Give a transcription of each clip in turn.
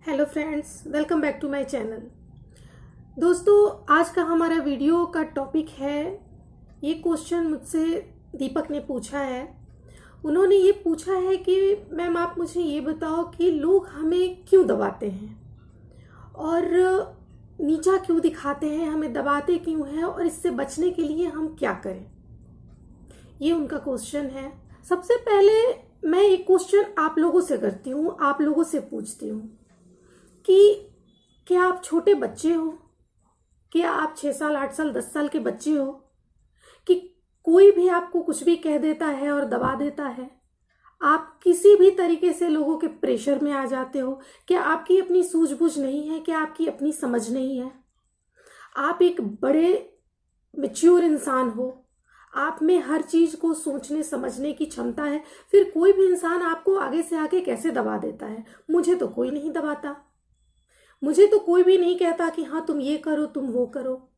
Hello friends, welcome back to my channel. दोस्तों, आज का हमारा वीडियो का टॉपिक है, ये क्वेश्चन मुझसे दीपक ने पूछा है। उन्होंने ये पूछा है कि मैम आप मुझे ये बताओ कि लोग हमें क्यों दबाते हैं और नीचा क्यों दिखाते हैं, हमें दबाते क्यों हैं और इससे बचने के लिए हम क्या करें। ये उनका क्वेश्चन है। सबसे पहले मैं एक क्वेश्चन आप लोगों से करती हूँ, आप लोगों से पूछती हूँ कि क्या आप छोटे बच्चे हो? क्या आप 6 साल, 8 साल, 10 साल के बच्चे हो कि कोई भी आपको कुछ भी कह देता है और दबा देता है? आप किसी भी तरीके से लोगों के प्रेशर में आ जाते हो? क्या आपकी अपनी सूझबूझ नहीं है? क्या आपकी अपनी समझ नहीं है? आप एक बड़े मैच्योर इंसान हो, आप में हर चीज को सोचने समझने की क्षमता है, फिर कोई भी इंसान आपको आगे से आगे कैसे दबा देता है? मुझे तो कोई नहीं दबाता, मुझे तो कोई भी नहीं कहता कि हाँ तुम ये करो, तुम वो करो।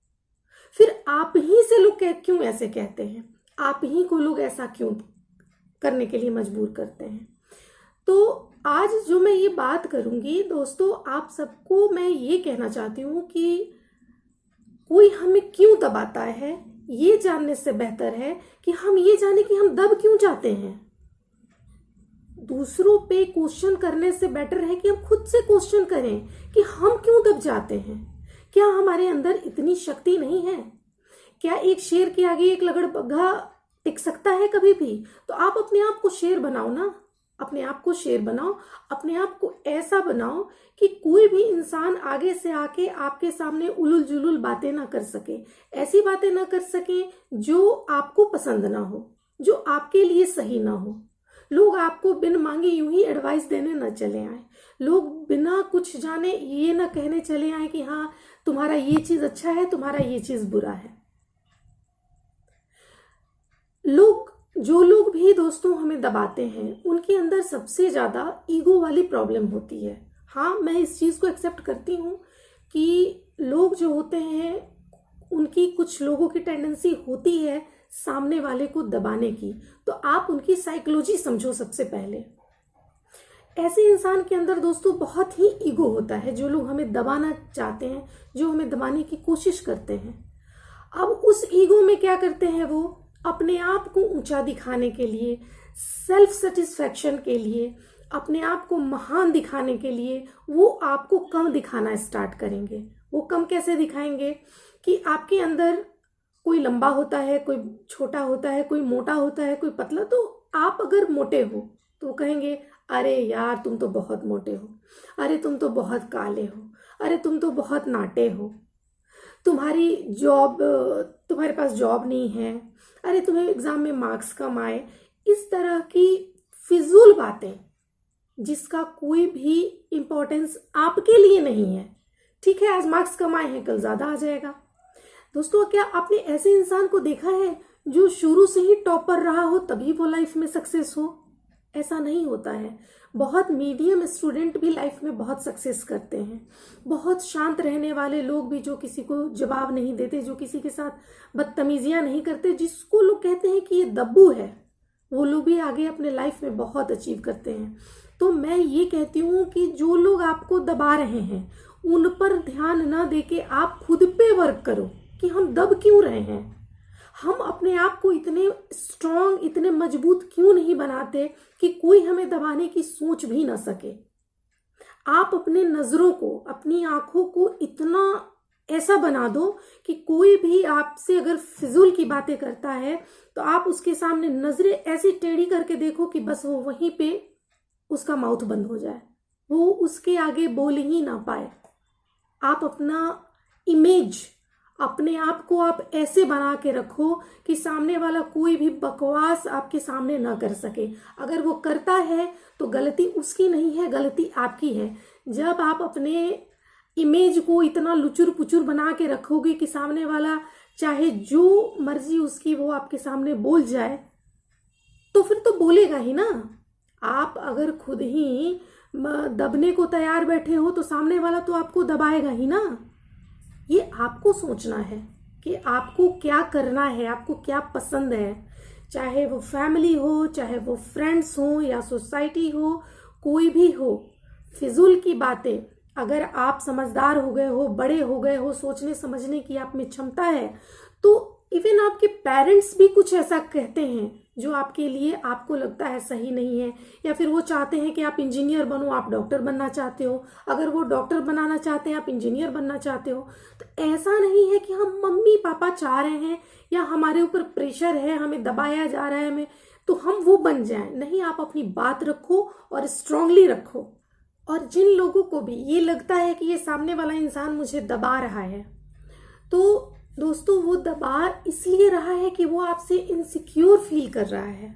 फिर आप ही से लोग क्यों ऐसे कहते हैं? आप ही को लोग ऐसा क्यों करने के लिए मजबूर करते हैं? तो आज जो मैं ये बात करूंगी दोस्तों, आप सबको मैं ये कहना चाहती हूँ कि कोई हमें क्यों दबाता है, ये जानने से बेहतर है कि हम ये जाने कि हम दब क्यों जाते हैं। दूसरों पे क्वेश्चन करने से बेटर है कि हम खुद से क्वेश्चन करें कि हम क्यों दब जाते हैं। क्या हमारे अंदर इतनी शक्ति नहीं है? क्या एक शेर के आगे एक लगड़बग्घा टिक सकता है कभी भी? तो आप अपने आप को शेर बनाओ ना, अपने आप को शेर बनाओ, अपने आप को ऐसा बनाओ कि कोई भी इंसान आगे से आके आपके सामने उलुल जुलुल बातें ना कर सके, ऐसी बातें ना कर सके जो आपको पसंद ना हो, जो आपके लिए सही ना हो। लोग आपको बिन मांगे यूं ही एडवाइस देने न चले आए, लोग बिना कुछ जाने ये ना कहने चले आए कि हाँ तुम्हारा ये चीज अच्छा है, तुम्हारा ये चीज बुरा है। जो लोग भी दोस्तों हमें दबाते हैं, उनके अंदर सबसे ज्यादा ईगो वाली प्रॉब्लम होती है। हाँ, मैं इस चीज को एक्सेप्ट करती हूँ कि लोग जो होते हैं उनकी, कुछ लोगों की टेंडेंसी होती है सामने वाले को दबाने की। तो आप उनकी साइकोलॉजी समझो। सबसे पहले ऐसे इंसान के अंदर दोस्तों बहुत ही ईगो होता है। जो लोग हमें दबाना चाहते हैं, जो हमें दबाने की कोशिश करते हैं, अब उस ईगो में क्या करते हैं, वो अपने आप को ऊंचा दिखाने के लिए, सेल्फ सेटिस्फैक्शन के लिए, अपने आप को महान दिखाने के लिए वो आपको कम दिखाना स्टार्ट करेंगे। वो कम कैसे दिखाएंगे कि आपके अंदर कोई लंबा होता है, कोई छोटा होता है, कोई मोटा होता है, कोई पतला। तो आप अगर मोटे हो तो कहेंगे अरे यार तुम तो बहुत मोटे हो, अरे तुम तो बहुत काले हो, अरे तुम तो बहुत नाटे हो, तुम्हारे पास जॉब नहीं है, अरे तुम्हें एग्जाम में मार्क्स कम आए। इस तरह की फिजूल बातें जिसका कोई भी इंपॉर्टेंस आपके लिए नहीं है। ठीक है, आज मार्क्स कम आए हैं, कल ज्यादा आ जाएगा। दोस्तों, क्या आपने ऐसे इंसान को देखा है जो शुरू से ही टॉपर रहा हो तभी वो लाइफ में सक्सेस हो? ऐसा नहीं होता है। बहुत मीडियम स्टूडेंट भी लाइफ में बहुत सक्सेस करते हैं। बहुत शांत रहने वाले लोग भी, जो किसी को जवाब नहीं देते, जो किसी के साथ बदतमीजियां नहीं करते, जिसको लोग कहते हैं कि ये दब्बू है, वो लोग भी आगे अपने लाइफ में बहुत अचीव करते हैं। तो मैं ये कहती हूँ कि जो लोग आपको दबा रहे हैं उन पर ध्यान न देके आप खुद पे वर्क करो कि हम दब क्यों रहे हैं। हम अपने आप को इतने स्ट्रांग, इतने मजबूत क्यों नहीं बनाते कि कोई हमें दबाने की सोच भी ना सके। आप अपने नजरों को, अपनी आंखों को इतना ऐसा बना दो कि कोई भी आपसे अगर फिजूल की बातें करता है तो आप उसके सामने नजरें ऐसी टेढ़ी करके देखो कि बस वो वहीं पे उसका माउथ बंद हो जाए, वो उसके आगे बोल ही ना पाए। आप अपना इमेज, अपने आप को आप ऐसे बना के रखो कि सामने वाला कोई भी बकवास आपके सामने ना कर सके। अगर वो करता है तो गलती उसकी नहीं है, गलती आपकी है। जब आप अपने इमेज को इतना लुचुर पुचुर बना के रखोगे कि सामने वाला चाहे जो मर्जी उसकी वो आपके सामने बोल जाए, तो फिर तो बोलेगा ही ना। आप अगर खुद ही दबने को तैयार बैठे हो तो सामने वाला तो आपको दबाएगा ही ना। ये आपको सोचना है कि आपको क्या करना है, आपको क्या पसंद है। चाहे वो फैमिली हो, चाहे वो फ्रेंड्स हो या सोसाइटी हो, कोई भी हो, फिजूल की बातें अगर आप समझदार हो गए हो, बड़े हो गए हो, सोचने समझने की आप में क्षमता है, तो इवन आपके पेरेंट्स भी कुछ ऐसा कहते हैं जो आपके लिए आपको लगता है सही नहीं है, या फिर वो चाहते हैं कि आप इंजीनियर बनो, आप डॉक्टर बनना चाहते हो, अगर वो डॉक्टर बनाना चाहते हैं, आप इंजीनियर बनना चाहते हो, तो ऐसा नहीं है कि हम मम्मी पापा चाह रहे हैं या हमारे ऊपर प्रेशर है, हमें दबाया जा रहा है, हमें तो हम वो बन जाएं। नहीं, आप अपनी बात रखो और स्ट्रांगली रखो। और जिन लोगों को भी ये लगता है कि ये सामने वाला इंसान मुझे दबा रहा है, तो दोस्तों वो दबा इसलिए रहा है कि वो आपसे इनसिक्योर फील कर रहा है,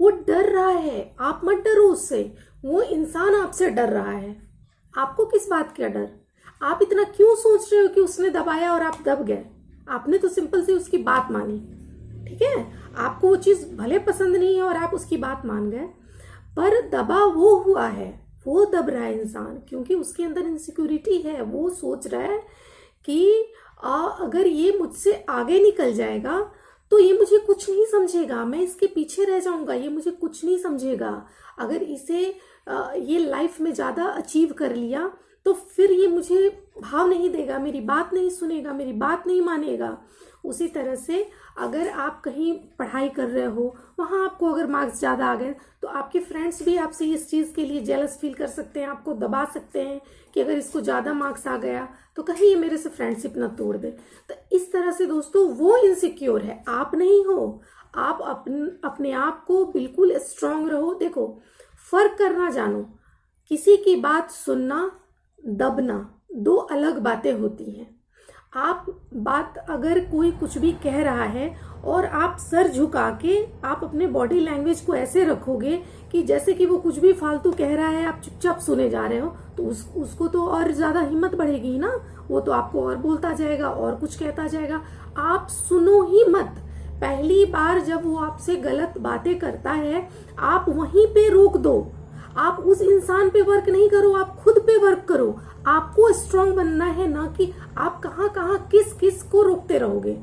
वो डर रहा है। आप मत डरो उससे, वो इंसान आपसे डर रहा है। आपको किस बात का डर? आप इतना क्यों सोच रहे हो कि उसने दबाया और आप दब गए? आपने तो सिंपल से उसकी बात मानी, ठीक है, आपको वो चीज भले पसंद नहीं है और आप उसकी बात मान गए, पर दबा वो हुआ है, वो दब रहा है इंसान, क्योंकि उसके अंदर इनसिक्योरिटी है। वो सोच रहा है कि अगर ये मुझसे आगे निकल जाएगा तो ये मुझे कुछ नहीं समझेगा, मैं इसके पीछे रह जाऊंगा, ये मुझे कुछ नहीं समझेगा। अगर इसे ये लाइफ में ज्यादा अचीव कर लिया तो फिर ये मुझे भाव नहीं देगा, मेरी बात नहीं सुनेगा, मेरी बात नहीं मानेगा। उसी तरह से अगर आप कहीं पढ़ाई कर रहे हो, वहाँ आपको अगर मार्क्स ज़्यादा आ गए तो आपके फ्रेंड्स भी आपसे इस चीज़ के लिए जेलस फील कर सकते हैं, आपको दबा सकते हैं कि अगर इसको ज़्यादा मार्क्स आ गया तो कहीं ये मेरे से फ्रेंडशिप ना तोड़ दे। तो इस तरह से दोस्तों वो इनसिक्योर है, आप नहीं हो। आप अपने आप को बिल्कुल स्ट्रांग रहो। देखो, फर्क करना जानो, किसी की बात सुनना, दबना, दो अलग बातें होती हैं। आप बात, अगर कोई कुछ भी कह रहा है और आप सर झुका के आप अपने बॉडी लैंग्वेज को ऐसे रखोगे कि जैसे कि वो कुछ भी फालतू कह रहा है, आप चुपचाप सुने जा रहे हो, तो उसको तो और ज्यादा हिम्मत बढ़ेगी ही ना, वो तो आपको और बोलता जाएगा और कुछ कहता जाएगा। आप सुनो ही मत। पहली बार जब वो आपसे गलत बातें करता है, आप वहीं पे रोक दो। आप उस इंसान पे वर्क नहीं करो, आप खुद पे वर्क करो। आपको स्ट्रांग बनना है, ना कि आप कहाँ कहाँ किस किस को रोकते रहोगे।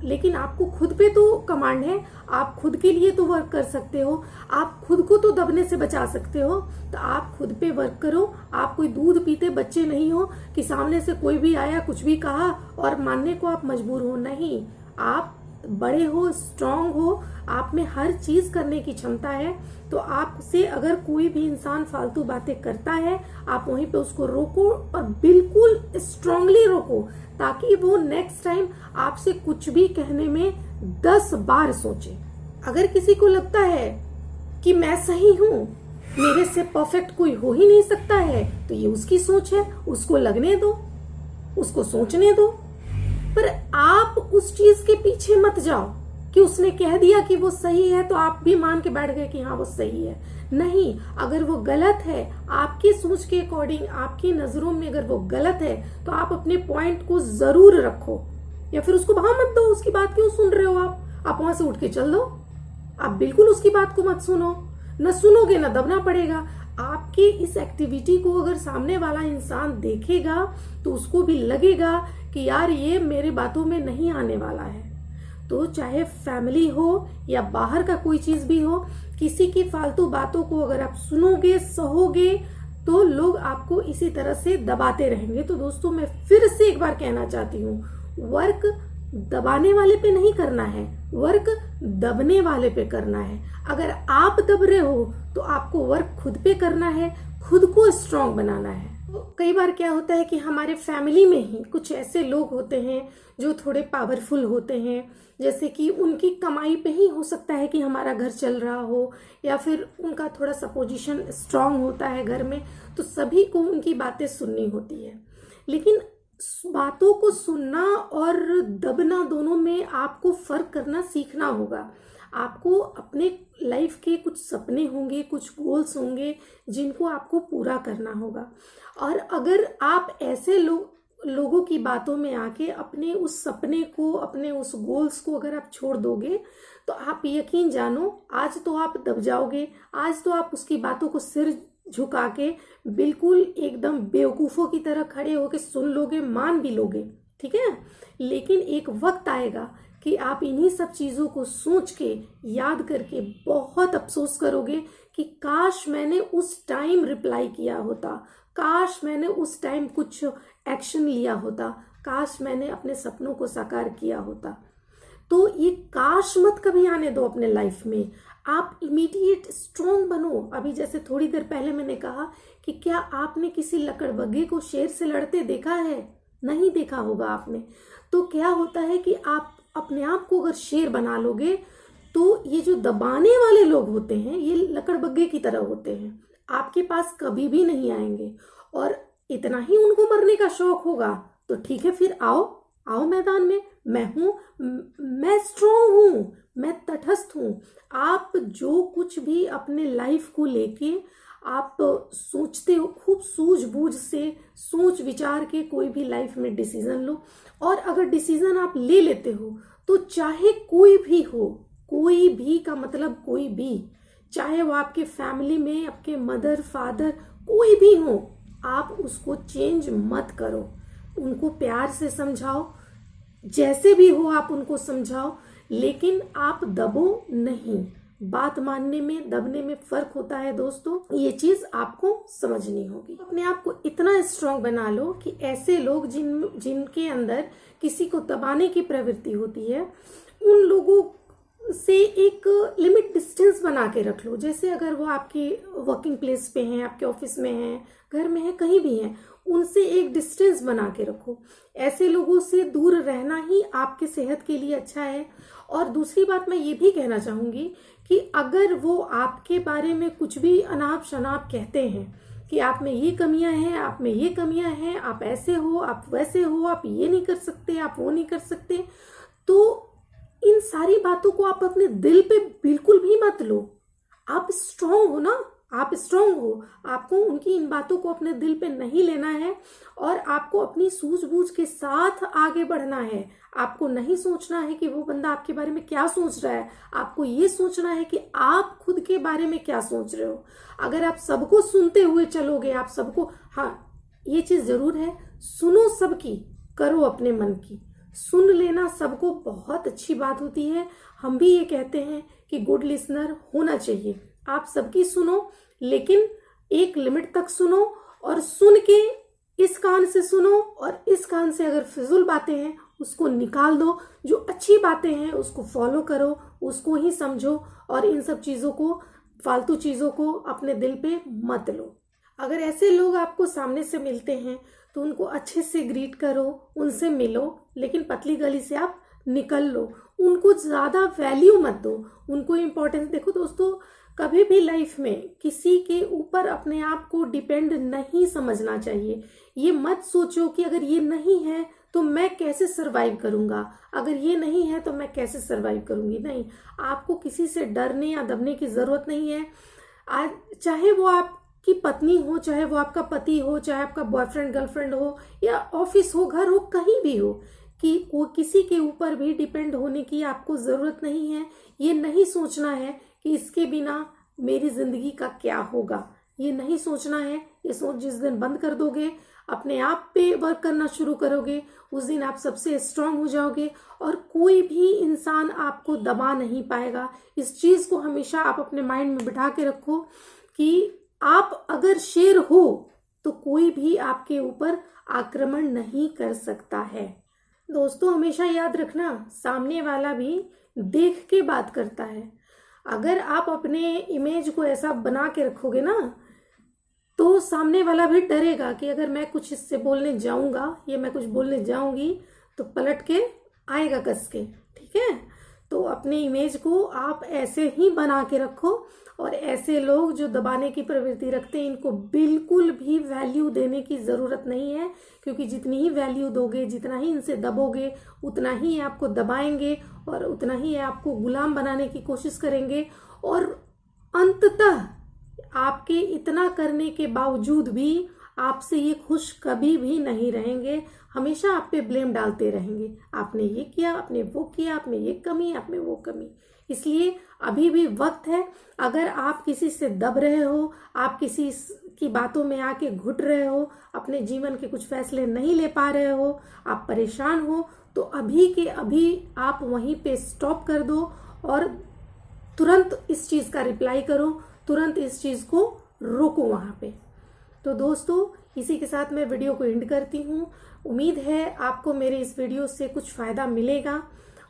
लेकिन आपको खुद पे तो कमांड है, आप खुद के लिए तो वर्क कर सकते हो, आप खुद को तो दबने से बचा सकते हो। तो आप खुद पे वर्क करो। आप कोई दूध पीते बच्चे नहीं हो कि सामने से कोई भी आया कुछ भी कहा और मानने को आप मजबूर हो। नहीं, आप बड़े हो, स्ट्रांग हो, आप में हर चीज करने की क्षमता है। तो आपसे अगर कोई भी इंसान फालतू बातें करता है, आप वहीं पे उसको रोको और बिल्कुल स्ट्रांगली रोको, ताकि वो नेक्स्ट टाइम आपसे कुछ भी कहने में 10 बार सोचे। अगर किसी को लगता है कि मैं सही हूं, मेरे से परफेक्ट कोई हो ही नहीं सकता है, तो ये उसकी सोच है, उसको लगने दो, उसको सोचने दो। पर आप उस चीज के पीछे मत जाओ कि उसने कह दिया कि वो सही है तो आप भी मान के बैठ गए कि हाँ वो सही है। नहीं, अगर वो गलत है आपकी सोच के अकॉर्डिंग, आपकी नजरों में अगर वो गलत है, तो आप अपने पॉइंट को जरूर रखो, या फिर उसको भाव मत दो। उसकी बात क्यों सुन रहे हो आप वहां से उठ के चल दो। आप बिल्कुल उसकी बात को मत सुनो, न सुनोगे न दबना पड़ेगा। आपकी इस एक्टिविटी को अगर सामने वाला इंसान देखेगा तो उसको भी लगेगा कि यार ये मेरी बातों में नहीं आने वाला है। तो चाहे फैमिली हो या बाहर का कोई चीज भी हो, किसी की फालतू बातों को अगर आप सुनोगे, सहोगे, तो लोग आपको इसी तरह से दबाते रहेंगे। तो दोस्तों, मैं फिर से एक बार कहना चाहती हूँ, वर्क दबाने वाले पे नहीं करना है, वर्क दबने वाले पे करना है। अगर आप दब रहे हो तो आपको वर्क खुद पे करना है, खुद को स्ट्रांग बनाना है। कई बार क्या होता है कि हमारे फैमिली में ही कुछ ऐसे लोग होते हैं जो थोड़े पावरफुल होते हैं, जैसे कि उनकी कमाई पे ही हो सकता है कि हमारा घर चल रहा हो, या फिर उनका थोड़ा सा पोजीशन स्ट्रांग होता है घर में, तो सभी को उनकी बातें सुननी होती है। लेकिन बातों को सुनना और दबना, दोनों में आपको फर्क करना सीखना होगा। आपको अपने लाइफ के कुछ सपने होंगे, कुछ गोल्स होंगे जिनको आपको पूरा करना होगा। और अगर आप ऐसे लोगों की बातों में आके अपने उस सपने को, अपने उस गोल्स को अगर आप छोड़ दोगे, तो आप यकीन जानो, आज तो आप दब जाओगे, आज तो आप उसकी बातों को सिर झुका के बिल्कुल एकदम बेवकूफों की तरह खड़े होके सुन लोगे, मान भी लोगे, ठीक है। लेकिन एक वक्त आएगा कि आप इन्हीं सब चीज़ों को सोच के याद करके बहुत अफसोस करोगे कि काश मैंने उस टाइम रिप्लाई किया होता, काश मैंने उस टाइम कुछ एक्शन लिया होता, काश मैंने अपने सपनों को साकार किया होता। तो ये काश मत कभी आने दो अपने लाइफ में। आप इमीडिएट स्ट्रॉन्ग बनो। अभी जैसे थोड़ी देर पहले मैंने कहा कि क्या आपने किसी लकड़बग्घे को शेर से लड़ते देखा है? नहीं देखा होगा आपने। तो क्या होता है कि आप अपने आप को अगर शेर बना लोगे तो ये जो दबाने वाले लोग होते हैं ये लकड़बग्घे की तरह होते हैं, आपके पास कभी भी नहीं आएंगे। और इतना ही उनको मरने का शौक होगा तो ठीक है, फिर आओ आओ मैदान में, मैं हूं, मैं स्ट्रांग हूं, मैं तटस्थ हूं। आप जो कुछ भी अपने लाइफ को लेके आप सोचते हो, खूब सूझबूझ से सोच विचार के कोई भी लाइफ में डिसीजन लो। और अगर डिसीजन आप ले लेते हो तो चाहे कोई भी हो, कोई भी का मतलब कोई भी, चाहे वो आपके फैमिली में आपके मदर फादर कोई भी हो, आप उसको चेंज मत करो। उनको प्यार से समझाओ, जैसे भी हो आप उनको समझाओ, लेकिन आप दबो नहीं। बात मानने में दबने में फर्क होता है दोस्तों, ये चीज आपको समझनी होगी। अपने आप को इतना स्ट्रांग बना लो कि ऐसे लोग जिनके अंदर किसी को दबाने की प्रवृत्ति होती है, उन लोगों से एक लिमिट डिस्टेंस बना के रख लो। जैसे अगर वो आपकी वर्किंग प्लेस पे हैं, आपके ऑफिस में हैं, घर में है, कहीं भी हैं, उनसे एक डिस्टेंस बना के रखो। ऐसे लोगों से दूर रहना ही आपके सेहत के लिए अच्छा है। और दूसरी बात मैं ये भी कहना चाहूंगी कि अगर वो आपके बारे में कुछ भी अनाप शनाप कहते हैं कि आप में ये कमियां हैं, आप में ये कमियां हैं, आप ऐसे हो, आप वैसे हो, आप ये नहीं कर सकते, आप वो नहीं कर सकते, तो इन सारी बातों को आप अपने दिल पे बिल्कुल भी मत लो। आप स्ट्रांग हो ना, आप स्ट्रांग हो, आपको उनकी इन बातों को अपने दिल पे नहीं लेना है और आपको अपनी सूझबूझ के साथ आगे बढ़ना है। आपको नहीं सोचना है कि वो बंदा आपके बारे में क्या सोच रहा है, आपको ये सोचना है कि आप खुद के बारे में क्या सोच रहे हो। अगर आप सबको सुनते हुए चलोगे, आप सबको, हाँ ये चीज जरूर है, सुनो सबकी, करो अपने मन की। सुन लेना सबको बहुत अच्छी बात होती है। हम भी ये कहते हैं कि गुड लिसनर होना चाहिए। आप सबकी सुनो, लेकिन एक लिमिट तक सुनो, और सुन के इस कान से सुनो और इस कान से अगर फिजूल बातें हैं उसको निकाल दो। जो अच्छी बातें हैं उसको फॉलो करो, उसको ही समझो, और इन सब चीजों को, फालतू चीजों को अपने दिल पे मत लो। अगर ऐसे लोग आपको सामने से मिलते हैं तो उनको अच्छे से ग्रीट करो, उनसे मिलो, लेकिन पतली गली से आप निकल लो। उनको ज्यादा वैल्यू मत दो, उनको इम्पोर्टेंस। देखो दोस्तों, कभी भी लाइफ में किसी के ऊपर अपने आप को डिपेंड नहीं समझना चाहिए। ये मत सोचो कि अगर ये नहीं है तो मैं कैसे सरवाइव करूंगा, अगर ये नहीं है तो मैं कैसे सरवाइव करूंगी। नहीं, आपको किसी से डरने या दबने की जरूरत नहीं है। आज चाहे वो आपकी पत्नी हो, चाहे वो आपका पति हो, चाहे आपका बॉयफ्रेंड गर्लफ्रेंड हो, या ऑफिस हो, घर हो, कहीं भी हो, कि वो किसी के ऊपर भी डिपेंड होने की आपको जरूरत नहीं है। ये नहीं सोचना है कि इसके बिना मेरी जिंदगी का क्या होगा, ये नहीं सोचना है। ये सोच जिस दिन बंद कर दोगे, अपने आप पे वर्क करना शुरू करोगे, उस दिन आप सबसे स्ट्रांग हो जाओगे और कोई भी इंसान आपको दबा नहीं पाएगा। इस चीज को हमेशा आप अपने माइंड में बिठा के रखो कि आप अगर शेर हो तो कोई भी आपके ऊपर आक्रमण नहीं कर सकता है। दोस्तों, हमेशा याद रखना, सामने वाला भी देख के बात करता है। अगर आप अपने इमेज को ऐसा बना के रखोगे ना, तो सामने वाला भी डरेगा कि अगर मैं कुछ इससे बोलने जाऊंगा या मैं कुछ बोलने जाऊंगी तो पलट के आएगा कस के। ठीक है, तो अपने इमेज को आप ऐसे ही बना के रखो। और ऐसे लोग जो दबाने की प्रवृत्ति रखते हैं, इनको बिल्कुल भी वैल्यू देने की जरूरत नहीं है, क्योंकि जितनी ही वैल्यू दोगे, जितना ही इनसे दबोगे, उतना ही आपको दबाएंगे और उतना ही आपको गुलाम बनाने की कोशिश करेंगे। और अंततः आपके इतना करने के बावजूद भी आपसे ये खुश कभी भी नहीं रहेंगे, हमेशा आप पे ब्लेम डालते रहेंगे। आपने ये किया, आपने वो किया, आप में ये कमी, आप में वो कमी। इसलिए अभी भी वक्त है। अगर आप किसी से दब रहे हो, आप की बातों में आके घुट रहे हो, अपने जीवन के कुछ फैसले नहीं ले पा रहे हो, आप परेशान हो, तो अभी के अभी आप वहीं पे स्टॉप कर दो और तुरंत इस चीज़ का रिप्लाई करो, तुरंत इस चीज़ को रोको वहाँ पे। तो दोस्तों, इसी के साथ मैं वीडियो को एंड करती हूँ। उम्मीद है आपको मेरे इस वीडियो से कुछ फ़ायदा मिलेगा,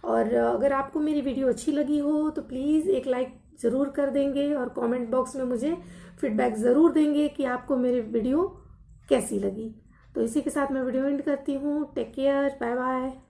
और अगर आपको मेरी वीडियो अच्छी लगी हो तो प्लीज़ एक लाइक ज़रूर कर देंगे और कमेंट बॉक्स में मुझे फीडबैक ज़रूर देंगे कि आपको मेरी वीडियो कैसी लगी। तो इसी के साथ मैं वीडियो एंड करती हूँ। Take care, bye bye.